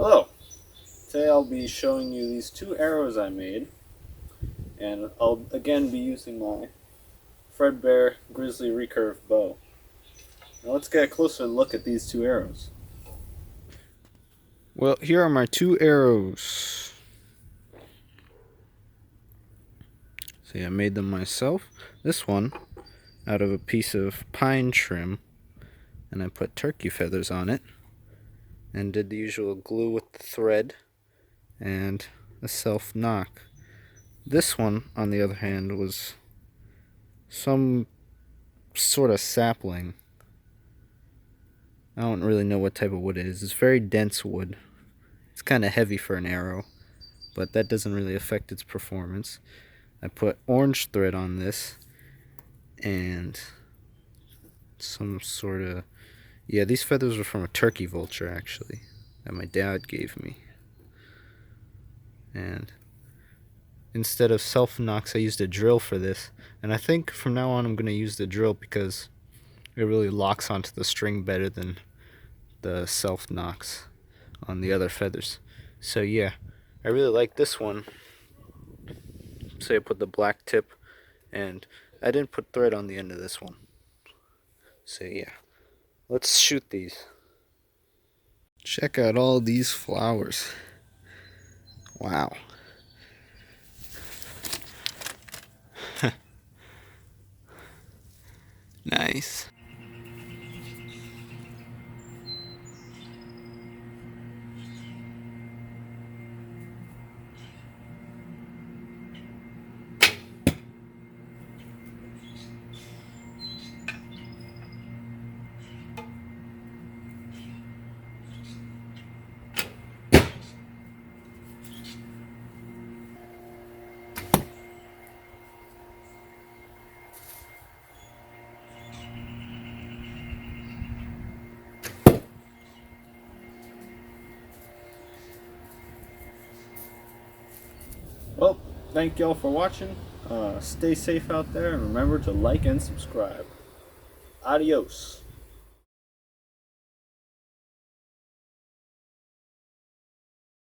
Hello! Today I'll be showing you these two arrows I made, and I'll again be using my Fredbear Grizzly Recurve bow. Now let's get a closer look at these two arrows. Well, here are my two arrows. See, I made them myself. This one out of a piece of pine trim, and I put turkey feathers on it and did the usual glue with the thread and a self knock. This one, on the other hand, was some sort of sapling. I don't really know what type of wood it is. It's very dense wood. It's kind of heavy for an arrow, but that doesn't really affect its performance. I put orange thread on this and some sort of, yeah, these feathers were from a turkey vulture actually that my dad gave me. And instead of self knocks, I used a drill for this, and I think from now on I'm going to use the drill because it really locks onto the string better than the self knocks on the other feathers. So yeah, I really like this one. So I put the black tip, and I didn't put thread on the end of this one. So yeah, let's shoot these. Check out all these flowers. Wow. Nice. Well, thank y'all for watching. Stay safe out there and remember to like and subscribe. Adios.